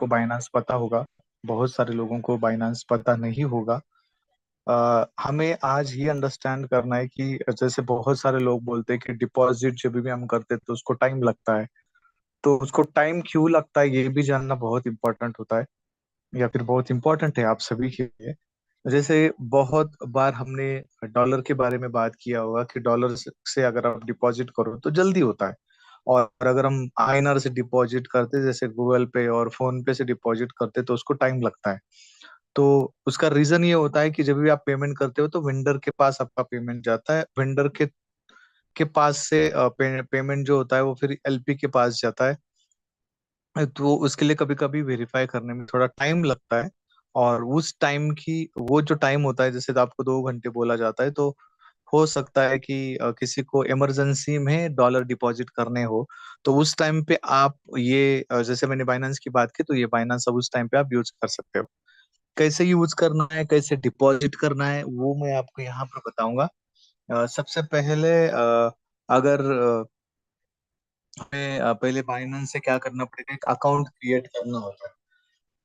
को बाइनांस पता होगा, बहुत सारे लोगों को बाइनांस पता नहीं होगा। हमें आज ये अंडरस्टैंड करना है कि जैसे बहुत सारे लोग बोलते हैं कि डिपॉजिट जब भी हम करते हैं तो उसको टाइम लगता है। तो उसको टाइम क्यों लगता है ये भी जानना बहुत इंपॉर्टेंट होता है, या फिर बहुत इंपॉर्टेंट है आप सभी के लिए। जैसे बहुत बार हमने डॉलर के बारे में बात किया होगा कि डॉलर से अगर आप डिपॉजिट करो तो जल्दी होता है। और अगर हम आईएनआर से डिपॉजिट करते, जैसे गूगल पे और फोन पे से डिपॉजिट करते, तो उसको टाइम लगता है। तो उसका रीजन ये होता है कि जब भी आप पेमेंट करते हो तो वेंडर के पास आपका पेमेंट जाता है, वेंडर के पास से पेमेंट जो होता है वो फिर एलपी के पास जाता है। तो उसके लिए कभी कभी वेरीफाई करने में थोड़ा टाइम लगता है। और उस टाइम की, वो जो टाइम होता है, जैसे तो आपको 2 घंटे बोला जाता है, तो हो सकता है कि किसी को इमरजेंसी में डॉलर डिपॉजिट करने हो, तो उस टाइम पे आप ये जैसे मैंने बाइनेंस की बात की, तो ये बाइनेंस अब उस टाइम पे आप यूज कर सकते हो। कैसे यूज करना है, कैसे डिपॉजिट करना है, वो मैं आपको यहाँ पर बताऊंगा। सबसे पहले अगर हमें पहले बाइनेंस से क्या करना पड़ेगा, एक अकाउंट क्रिएट करना होगा।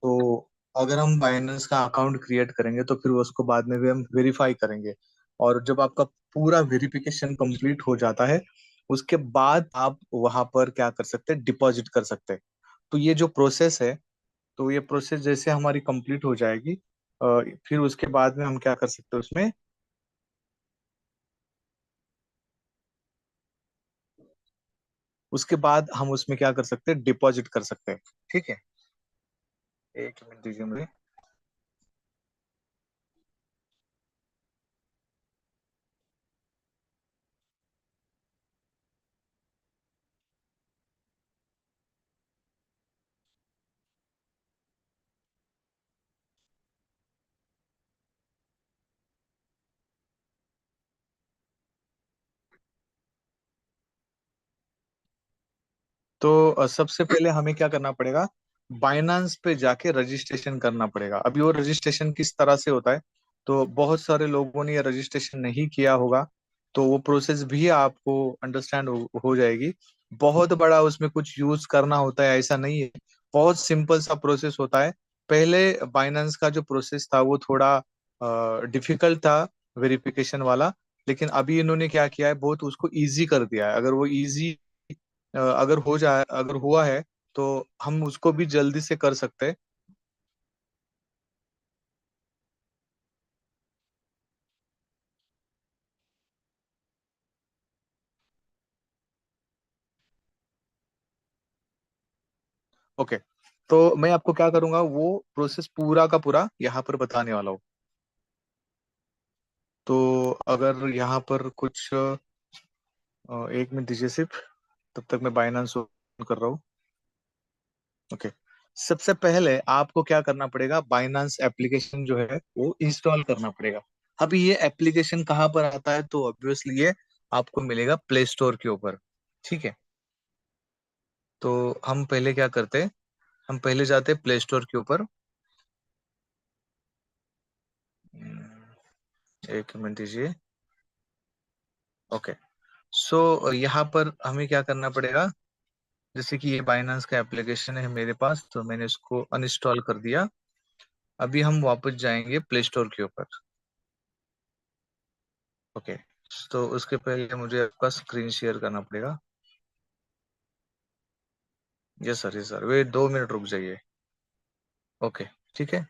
तो अगर हम बाइनेंस का अकाउंट क्रिएट करेंगे तो फिर उसको बाद में भी हम वेरीफाई करेंगे। और जब आपका पूरा वेरिफिकेशन कंप्लीट हो जाता है, उसके बाद आप वहां पर क्या कर सकते हैं, डिपॉजिट कर सकते हैं। तो ये जो प्रोसेस है, तो ये प्रोसेस जैसे हमारी कंप्लीट हो जाएगी, फिर उसके बाद में हम क्या कर सकते हैं उसमें, उसके बाद हम उसमें क्या कर सकते हैं, डिपॉजिट कर सकते हैं। ठीक है, एक मिनट दीजिए मुझे। तो सबसे पहले हमें क्या करना पड़ेगा, बाइनांस पे जाके रजिस्ट्रेशन करना पड़ेगा। अभी वो रजिस्ट्रेशन किस तरह से होता है, तो बहुत सारे लोगों ने ये रजिस्ट्रेशन नहीं किया होगा, तो वो प्रोसेस भी आपको अंडरस्टैंड हो जाएगी। बहुत बड़ा उसमें कुछ यूज करना होता है ऐसा नहीं है, बहुत सिंपल सा प्रोसेस होता है। पहले बाइनांस का जो प्रोसेस था वो थोड़ा डिफिकल्ट था, वेरिफिकेशन वाला। लेकिन अभी इन्होंने क्या किया है, बहुत उसको इजी कर दिया है। अगर वो इजी अगर हो जाए, अगर हुआ है, तो हम उसको भी जल्दी से कर सकते हैं। ओके, तो मैं आपको क्या करूंगा, वो प्रोसेस पूरा का पूरा यहाँ पर बताने वाला हूँ। तो अगर यहाँ पर कुछ 1 मिनट दीजिए सिर्फ, तब तक मैं बाइनांस ओपन कर रहा हूँ। ओके, सबसे पहले आपको क्या करना पड़ेगा, बाइनांस एप्लीकेशन जो है वो इंस्टॉल करना पड़ेगा। अभी ये एप्लीकेशन कहाँ पर आता है, तो ऑब्वियसली ये आपको मिलेगा प्ले स्टोर के ऊपर। ठीक है, तो हम पहले क्या करते हैं, हम पहले जाते हैं प्ले स्टोर के ऊपर। 1 मिनट दीजिए। ओके, सो यहाँ पर हमें क्या करना पड़ेगा, जैसे कि ये बाइनांस का एप्लीकेशन है मेरे पास, तो मैंने इसको अनइंस्टॉल कर दिया। अभी हम वापस जाएंगे प्ले स्टोर के ऊपर। ओके, तो उसके पहले मुझे आपका स्क्रीन शेयर करना पड़ेगा। यस सर, यस सर, वे 2 मिनट रुक जाइए। ओके, ठीक है।